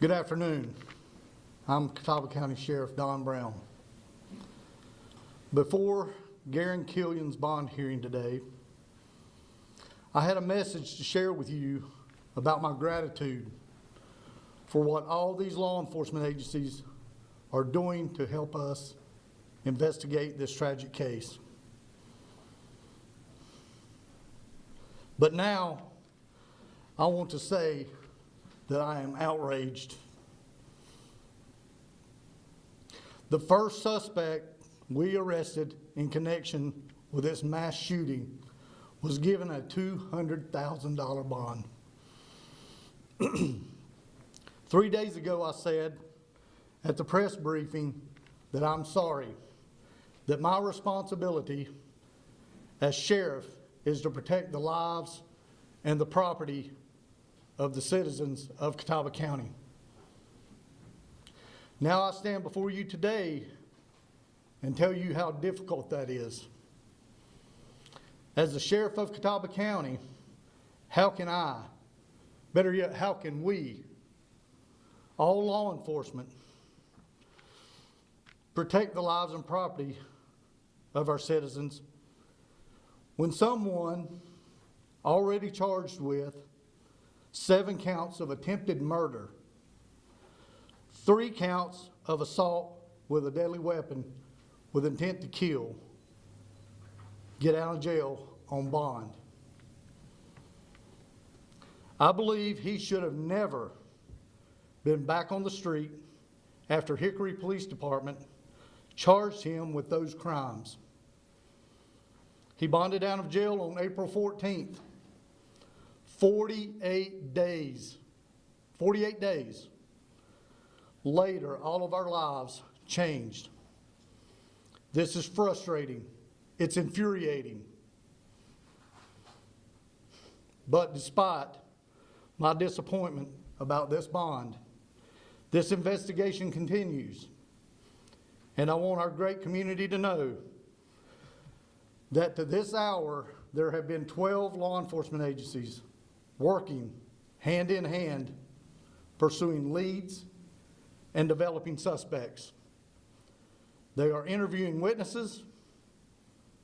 Good afternoon. I'm Catawba County Sheriff Don Brown. Before Garon Killian's bond hearing today, I had a message to share with you about my gratitude for what all these law enforcement agencies are doing to help us investigate this tragic case. But now, I want to say that I am outraged. The first suspect we arrested in connection with this mass shooting was given a $200,000 bond. 3 days ago, I said at the press briefing that I'm sorry, that my responsibility as sheriff is to protect the lives and the property of the citizens of Catawba County. Now I stand before you today and tell you how difficult that is. As the sheriff of Catawba County, how can I, better yet, how can we, all law enforcement, protect the lives and property of our citizens when someone already charged with 7 counts of attempted murder, 3 counts of assault with a deadly weapon with intent to kill, get out of jail on bond? I believe he should have never been back on the street after Hickory Police Department charged him with those crimes. He bonded out of jail on April 14th. 48 days later, all of our lives changed. This is frustrating. It's infuriating. But despite my disappointment about this bond, this investigation continues. And I want our great community to know that to this hour, there have been 12 law enforcement agencies working hand in hand, pursuing leads and developing suspects. They are interviewing witnesses,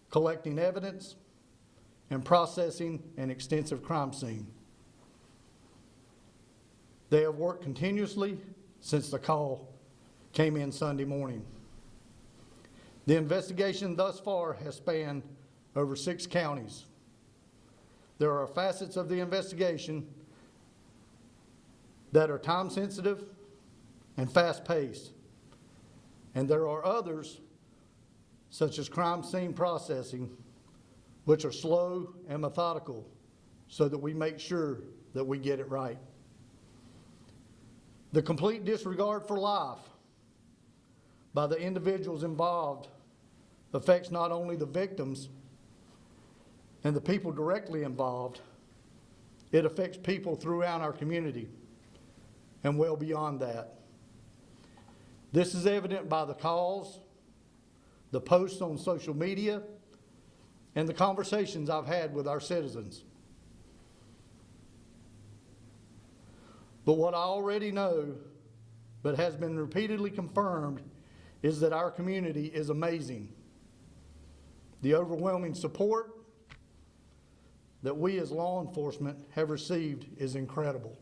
collecting evidence, and processing an extensive crime scene. They have worked continuously since the call came in Sunday morning. The investigation thus far has spanned over 6 counties. There are facets of the investigation that are time-sensitive and fast-paced, and there are others, such as crime scene processing, which are slow and methodical so that we make sure that we get it right. The complete disregard for life by the individuals involved affects not only the victims and the people directly involved, it affects people throughout our community and well beyond that. This is evident by the calls, the posts on social media, and the conversations I've had with our citizens. But what I already know, but has been repeatedly confirmed, is that our community is amazing. The overwhelming support that we as law enforcement have received is incredible.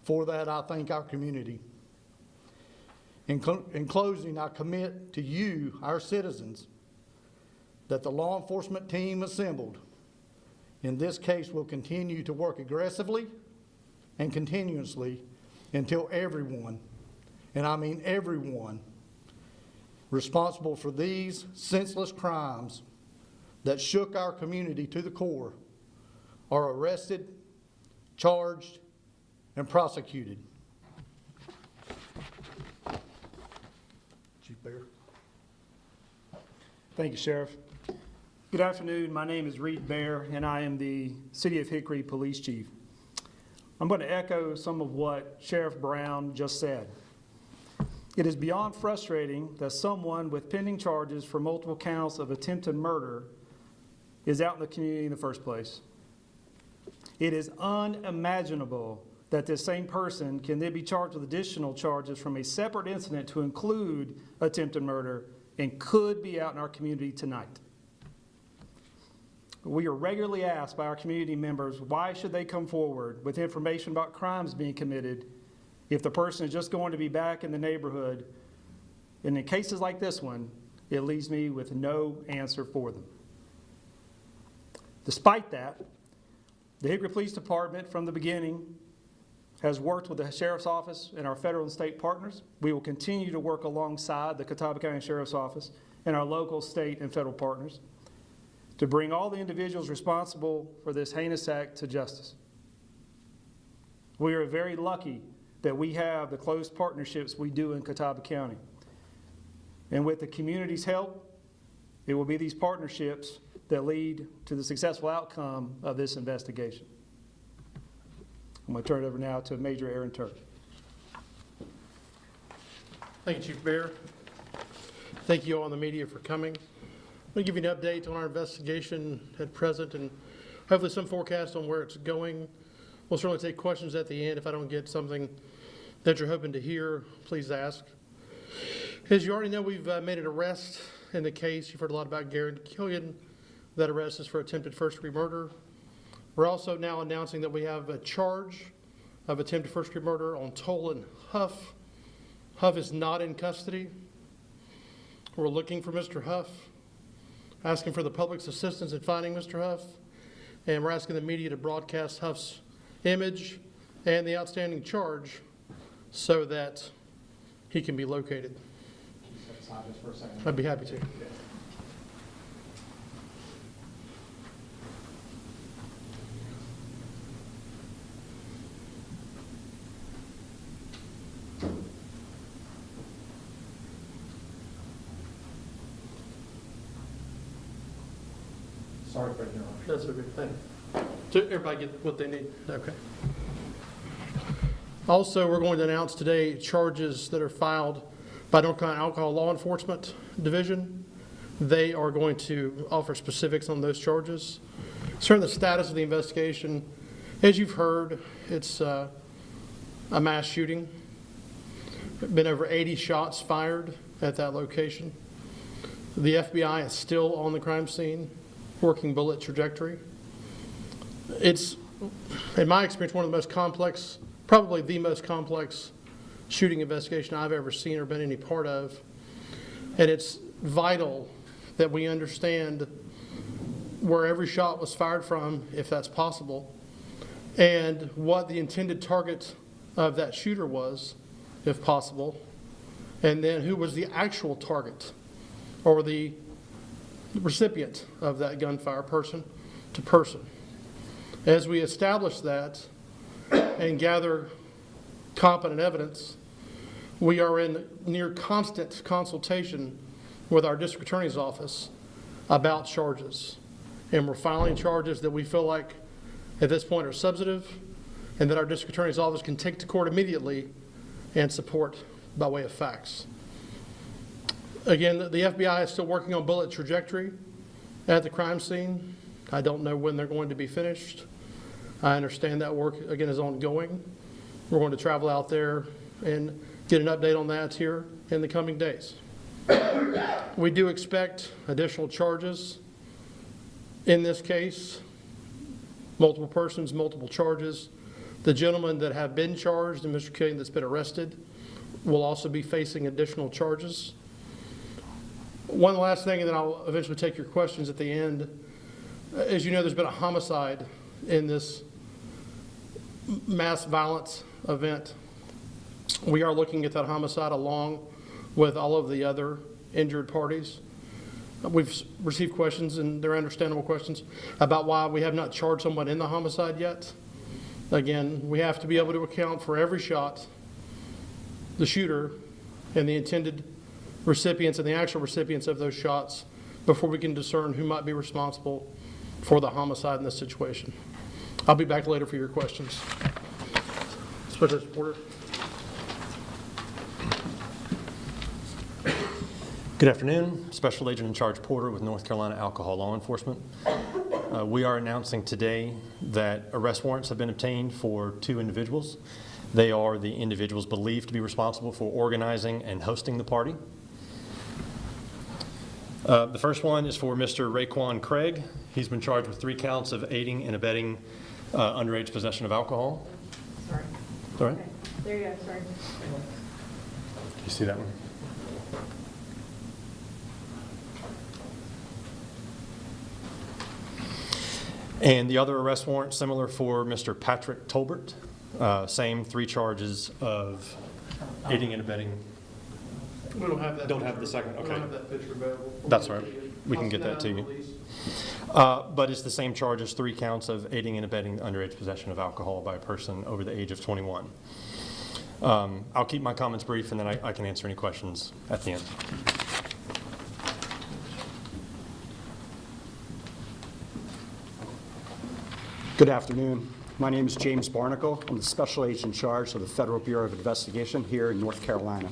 For that, I thank our community. In closing, I commit to you, our citizens, that the law enforcement team assembled in this case will continue to work aggressively and continuously until everyone, and I mean everyone, responsible for these senseless crimes that shook our community to the core are arrested, charged, and prosecuted. Chief Bear. Thank you, Sheriff. Good afternoon. My name is Reed Bear, and I am the City of Hickory Police Chief. I'm going to echo some of what Sheriff Brown just said. It is beyond frustrating that someone with pending charges for multiple counts of attempted murder is out in the community in the first place. It is unimaginable that this same person can then be charged with additional charges from a separate incident to include attempted murder and could be out in our community tonight. We are regularly asked by our community members, why should they come forward with information about crimes being committed if the person is just going to be back in the neighborhood? And in cases like this one, it leaves me with no answer for them. Despite that, the Hickory Police Department from the beginning has worked with the Sheriff's Office and our federal and state partners. We will continue to work alongside the Catawba County Sheriff's Office and our local, state, and federal partners to bring all the individuals responsible for this heinous act to justice. We are very lucky that we have the close partnerships we do in Catawba County. And with the community's help, it will be these partnerships that lead to the successful outcome of this investigation. I'm going to turn it over now to Major Aaron Turk. Thank you, Chief Bear. Thank you all in the media for coming. I'm going to give you an update on our investigation at present and hopefully some forecast on where it's going. We'll certainly take questions at the end. If I don't get something that you're hoping to hear, please ask. As you already know, we've made an arrest in the case. You've heard a lot about Garon Killian. That arrest is for attempted first-degree murder. We're also now announcing that we have a charge of attempted first-degree murder on Toland Huff. Huff is not in custody. We're looking for Mr. Huff, asking for the public's assistance in finding Mr. Huff, and we're asking the media to broadcast Huff's image and the outstanding charge so that he can be located. Just for a second. I'd be happy to. Sorry for the interruption. That's a good thing. So everybody get what they need? Okay. Also, we're going to announce today charges that are filed by North Carolina Alcohol Law Enforcement Division. They are going to offer specifics on those charges. Concerning the status of the investigation, as you've heard, it's a mass shooting. Been over 80 shots fired at that location. The FBI is still on the crime scene, working bullet trajectory. It's, in my experience, one of the most complex, probably the most complex shooting investigation I've ever seen or been any part of. And it's vital that we understand where every shot was fired from, if that's possible, and what the intended target of that shooter was, if possible, and then who was the actual target or the recipient of that gunfire, person to person. As we establish that and gather competent evidence, we are in near constant consultation with our district attorney's office about charges. And we're filing charges that we feel like at this point are substantive and that our district attorney's office can take to court immediately and support by way of facts. Again, the FBI is still working on bullet trajectory at the crime scene. I don't know when they're going to be finished. I understand that work, again, is ongoing. We're going to travel out there and get an update on that here in the coming days. We do expect additional charges in this case, multiple persons, multiple charges. The gentlemen that have been charged and Mr. Killian that's been arrested will also be facing additional charges. One last thing, and then I'll eventually take your questions at the end. As you know, there's been a homicide in this mass violence event. We are looking at that homicide along with all of the other injured parties. We've received questions, and they're understandable questions, about why we have not charged someone in the homicide yet. Again, we have to be able to account for every shot, the shooter, and the intended recipients and the actual recipients of those shots before we can discern who might be responsible for the homicide in this situation. I'll be back later for your questions. Special Reporter. Good afternoon. Special Agent in Charge Porter with North Carolina Alcohol Law Enforcement. We are announcing today that arrest warrants have been obtained for 2 individuals. They are the individuals believed to be responsible for organizing and hosting the party. The first one is for Mr. Raekwon Craig. He's been charged with 3 counts of aiding and abetting underage possession of alcohol. Sorry. All right. Okay. There you go, sorry. You see that one? And the other arrest warrant, similar for Mr. Patrick Tolbert. Same 3 charges of aiding and abetting. We don't have that. Don't have picture. the second, We okay. don't have that picture available. That's all right. We can get that to you. Release. But it's the same charge as 3 counts of aiding and abetting underage possession of alcohol by a person over the age of 21. I'll keep my comments brief, and then I can answer any questions at the end. Good afternoon. My name is James Barnacle. I'm the special agent in charge of the Federal Bureau of Investigation here in North Carolina.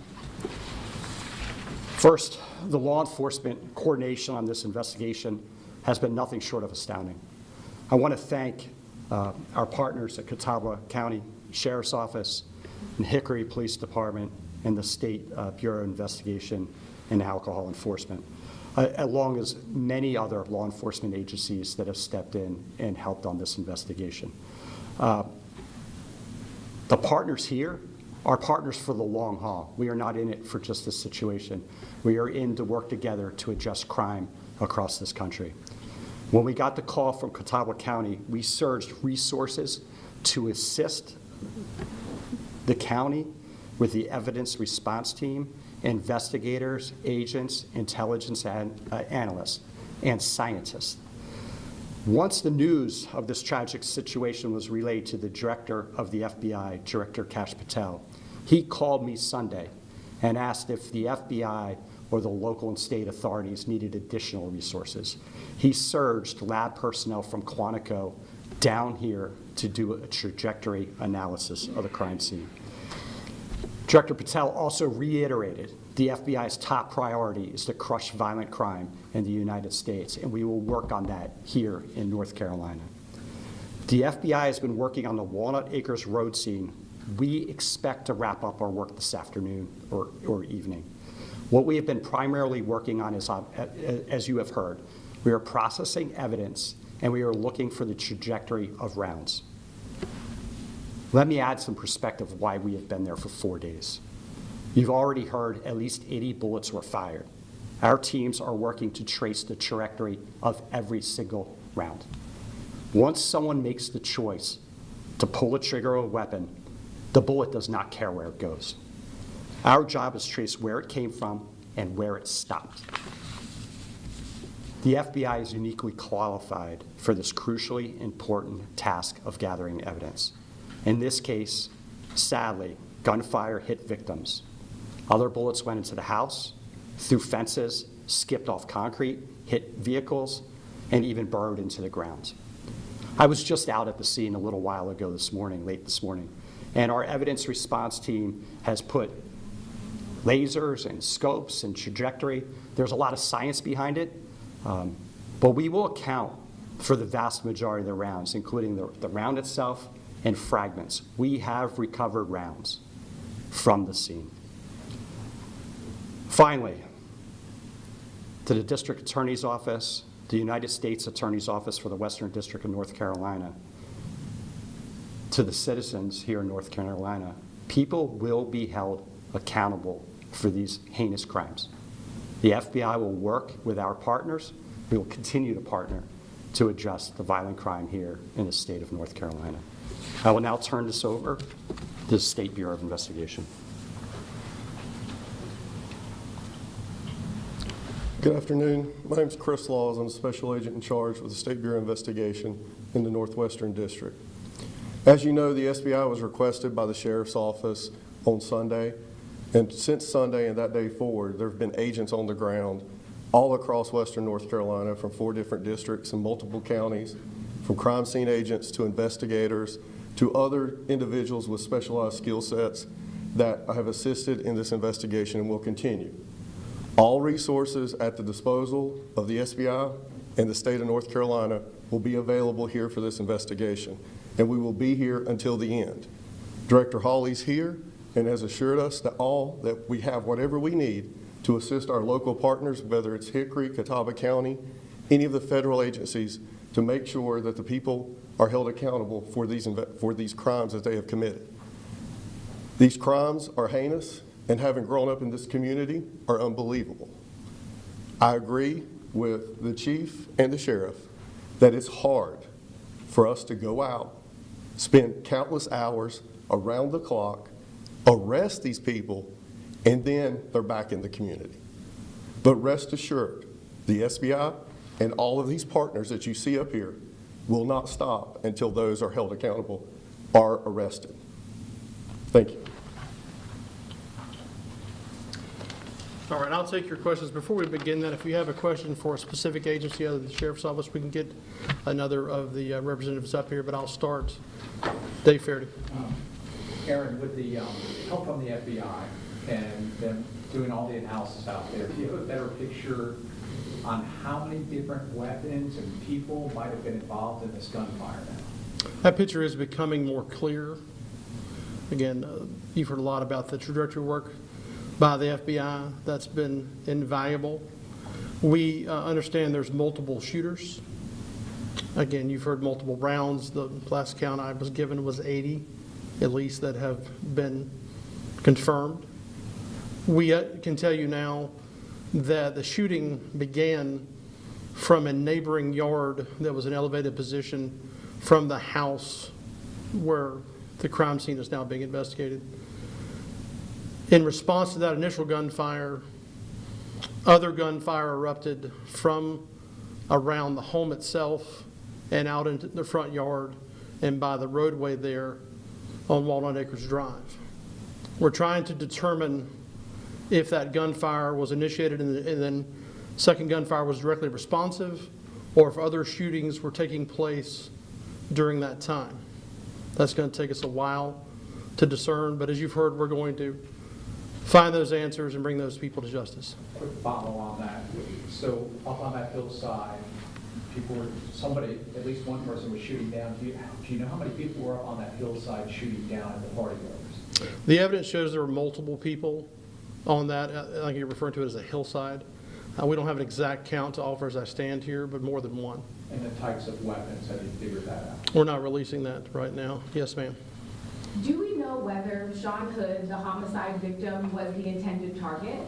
First, the law enforcement coordination on this investigation has been nothing short of astounding. I want to thank our partners at Catawba County Sheriff's Office and Hickory Police Department and the State Bureau of Investigation and Alcohol Enforcement, along as many other law enforcement agencies that have stepped in and helped on this investigation. The partners here are partners for the long haul. We are not in it for just this situation. We are in to work together to address crime across this country. When we got the call from Catawba County, we surged resources to assist the county with the evidence response team, investigators, agents, intelligence analysts, and scientists. Once the news of this tragic situation was relayed to the director of the FBI, Director Kash Patel, he called me Sunday and asked if the FBI or the local and state authorities needed additional resources. He surged lab personnel from Quantico down here to do a trajectory analysis of the crime scene. Director Patel also reiterated the FBI's top priority is to crush violent crime in the United States, and we will work on that here in North Carolina. The FBI has been working on the Walnut Acres road scene. We expect to wrap up our work this afternoon or evening. What we have been primarily working on is, as you have heard, we are processing evidence and we are looking for the trajectory of rounds. Let me add some perspective of why we have been there for 4 days. You've already heard at least 80 bullets were fired. Our teams are working to trace the trajectory of every single round. Once someone makes the choice to pull the trigger of a weapon, the bullet does not care where it goes. Our job is to trace where it came from and where it stopped. The FBI is uniquely qualified for this crucially important task of gathering evidence. In this case, sadly, gunfire hit victims. Other bullets went into the house, through fences, skipped off concrete, hit vehicles, and even burrowed into the ground. I was just out at the scene a little while ago late this morning, and our evidence response team has put lasers and scopes and trajectory. There's a lot of science behind it, but we will account for the vast majority of the rounds, including the round itself and fragments. We have recovered rounds from the scene. Finally, to the District Attorney's Office, the United States Attorney's Office for the Western District of North Carolina, to the citizens here in North Carolina, people will be held accountable for these heinous crimes. The FBI will work with our partners. We will continue to partner to address the violent crime here in the state of North Carolina. I will now turn this over to the State Bureau of Investigation. Good afternoon. My name is Chris Laws. I'm a special agent in charge with the State Bureau of Investigation in the Northwestern District. As you know, the SBI was requested by the Sheriff's Office on Sunday, and since Sunday and that day forward, there have been agents on the ground all across Western North Carolina from 4 different districts and multiple counties, from crime scene agents to investigators to other individuals with specialized skill sets that have assisted in this investigation and will continue. All resources at the disposal of the SBI and the state of North Carolina will be available here for this investigation, and we will be here until the end. Director Hawley's here and has assured us that we have whatever we need to assist our local partners, whether it's Hickory, Catawba County, any of the federal agencies, to make sure that the people are held accountable for these crimes that they have committed. These crimes are heinous, and having grown up in this community, are unbelievable. I agree with the chief and the sheriff that it's hard for us to go out, spend countless hours around the clock, arrest these people, and then they're back in the community. But rest assured, the SBI and all of these partners that you see up here will not stop until those are held accountable, are arrested. Thank you. All right, I'll take your questions. Before we begin that, if you have a question for a specific agency other than the Sheriff's Office, we can get another of the representatives up here, but I'll start. Dave Fairdy. Aaron, with the help from the FBI and them doing all the analysis out there, do you have a better picture on how many different weapons and people might have been involved in this gunfire now? That picture is becoming more clear. Again, you've heard a lot about the trajectory work by the FBI. That's been invaluable. We understand there's multiple shooters. Again, you've heard multiple rounds. The last count I was given was 80, at least, that have been confirmed. We can tell you now that the shooting began from a neighboring yard that was an elevated position from the house where the crime scene is now being investigated. In response to that initial gunfire, other gunfire erupted from around the home itself and out into the front yard and by the roadway there on Walnut Acres Drive. We're trying to determine if that gunfire was initiated and then second gunfire was directly responsive, or if other shootings were taking place during that time. That's going to take us a while to discern, but as you've heard, we're going to find those answers and bring those people to justice. Quick follow on that. So up on that hillside, at least one person was shooting down. Do you know how many people were up on that hillside shooting down at the party goers? The evidence shows there were multiple people on that. I think you're referring to it as a hillside. We don't have an exact count to offer as I stand here, but more than one. And the types of weapons, have you figured that out? We're not releasing that right now. Yes, ma'am. Do we know whether Sean Hood, the homicide victim, was the intended target?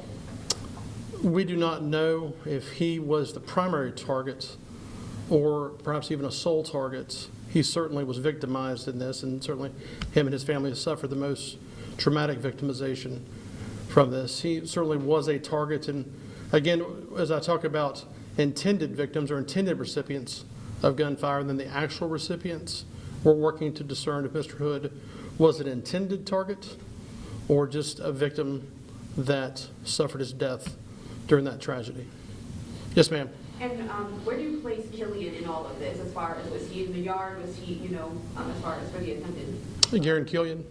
We do not know if he was the primary target or perhaps even a sole target. He certainly was victimized in this, and certainly him and his family have suffered the most traumatic victimization from this. He certainly was a target, and again, as I talk about intended victims or intended recipients of gunfire and then the actual recipients, we're working to discern if Mr. Hood was an intended target or just a victim that suffered his death during that tragedy. Yes, ma'am. And where do you place Killian in all of this? As far as, was he in the yard? Was he, as far as for the attempted? Garon Killian.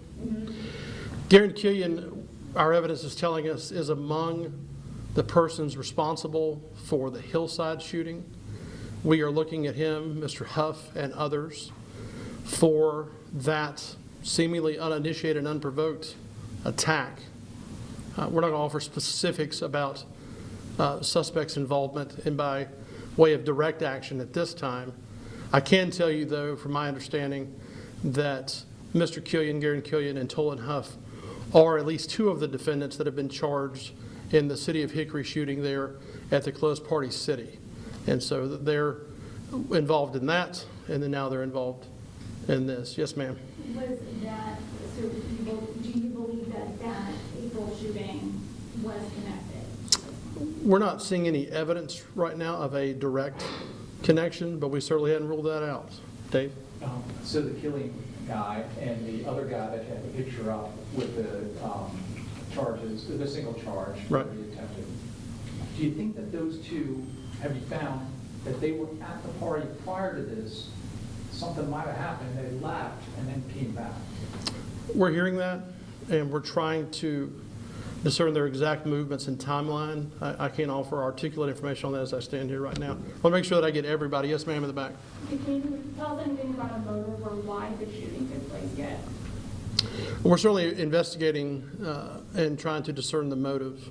Garon Killian, our evidence is telling us, is among the persons responsible for the hillside shooting. We are looking at him, Mr. Huff, and others for that seemingly uninitiated and unprovoked attack. We're not going to offer specifics about suspects' involvement and by way of direct action at this time. I can tell you, though, from my understanding, that Mr. Killian, Garon Killian, and Toland Huff are at least two of the defendants that have been charged in the city of Hickory shooting there at the closed party city. And so they're involved in that, and then now they're involved in this. Yes, ma'am. Was that, so do you believe that April shooting was connected? We're not seeing any evidence right now of a direct connection, but we certainly hadn't ruled that out. Dave? So the killing guy and the other guy that had the picture up with the charges, the single charge for Right. the attempted, do you think that those two, have you found that they were at the party prior to this? Something might have happened, they left and then came back. We're hearing that, and we're trying to discern their exact movements and timeline. I can't offer articulate information on that as I stand here right now. I want to make sure that I get everybody. Yes, ma'am, in the back. Can you tell us anything about a motive or why the shooting took place yet? We're certainly investigating and trying to discern the motive.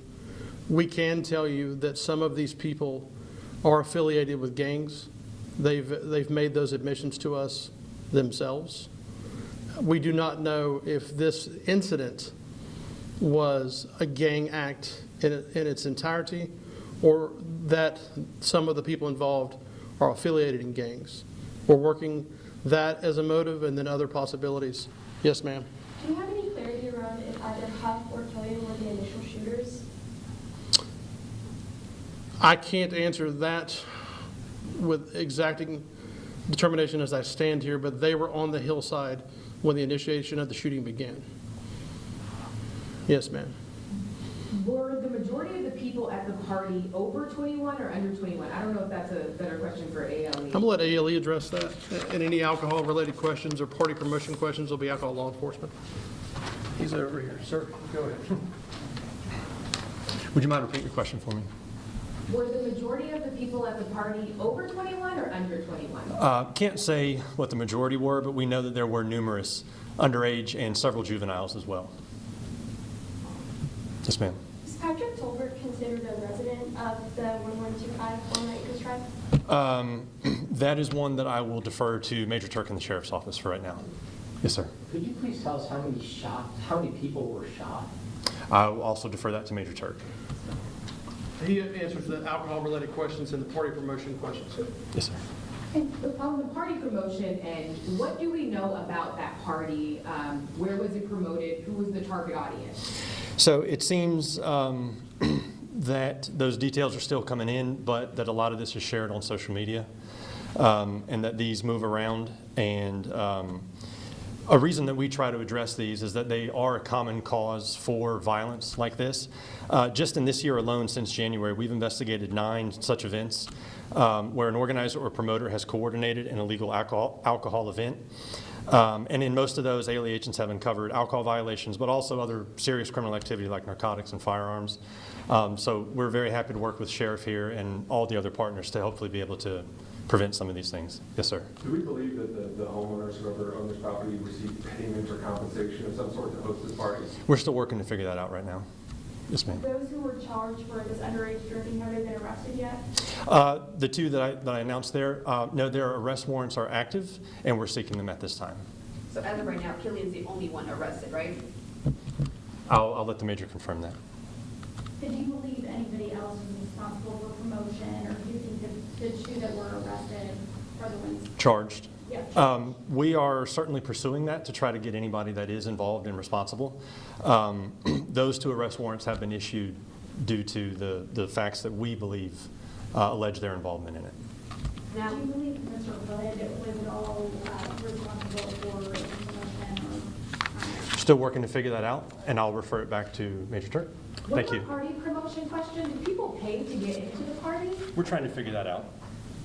We can tell you that some of these people are affiliated with gangs. They've made those admissions to us themselves. We do not know if this incident was a gang act in its entirety, or that some of the people involved are affiliated in gangs. We're working that as a motive, and then other possibilities. Yes, ma'am. Do you have any clarity around if either Huff or Killian were the initial shooters? I can't answer that with exacting determination as I stand here, but they were on the hillside when the initiation of the shooting began. Yes, ma'am. Were the majority of the people at the party over 21 or under 21? I don't know if that's a better question for ALE. I'm going to let ALE address that. And any alcohol-related questions or party promotion questions will be alcohol law enforcement. He's over here. Sir, go ahead. Would you mind repeating your question for me? Were the majority of the people at the party over 21 or under 21? Can't say what the majority were, but we know that there were numerous underage and several juveniles as well. Yes, ma'am. Is Patrick Tolbert considered a resident of the 1125 Walnut Acres Drive? That is one that I will defer to Major Turk in the Sheriff's Office for right now. Yes, sir. Could you please tell us how many people were shot? I will also defer that to Major Turk. He answers the alcohol-related questions and the party promotion questions. Yes, sir. And on the party promotion, and what do we know about that party? Where was it promoted? Who was the target audience? So it seems that those details are still coming in, but that a lot of this is shared on social media, and that these move around. And a reason that we try to address these is that they are a common cause for violence like this. Just in this year alone, since January, we've investigated 9 such events where an organizer or promoter has coordinated an illegal alcohol event. And in most of those, ALE agents have uncovered alcohol violations, but also other serious criminal activity like narcotics and firearms. So we're very happy to work with Sheriff here and all the other partners to hopefully be able to prevent some of these things. Yes, sir. Do we believe that the homeowners, whoever own this property, received payment or compensation of some sort to host this party? We're still working to figure that out right now. Yes, ma'am. Those who were charged for this underage drinking, have they been arrested yet? The 2 that I announced there, no, their arrest warrants are active, and we're seeking them at this time. So as of right now, Killian's the only one arrested, right? I'll let the major confirm that. Did you believe anybody else was responsible for promotion, or do you think that the 2 that were arrested are the ones? Charged. Yeah. We are certainly pursuing that to try to get anybody that is involved and responsible. Those 2 arrest warrants have been issued due to the facts that we believe allege their involvement in it. Now, do you believe Mr. Hood was at all responsible for promotion or? Still working to figure that out, and I'll refer it back to Major Turk. Thank you. One more party promotion question. Do people pay to get into the party? We're trying to figure that out.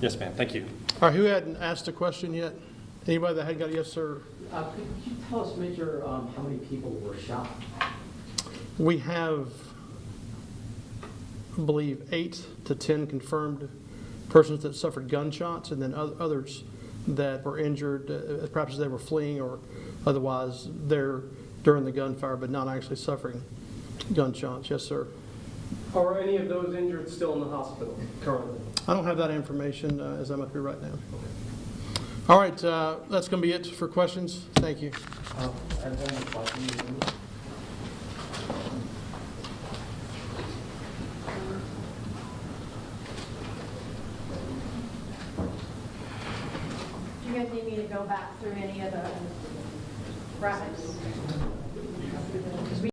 Yes, ma'am. Thank you. All right, who hadn't asked a question yet? Anybody that hadn't got a yes, sir? Could you tell us, Major, how many people were shot? We have, I believe, 8 to 10 confirmed persons that suffered gunshots, and then others that were injured, perhaps they were fleeing or otherwise there during the gunfire, but not actually suffering gunshots. Yes, sir. Are any of those injured still in the hospital currently? I don't have that information as I'm up here right now. All right, that's going to be it for questions. Thank you. I have one more question. Do you guys need me to go back through any of the graphics?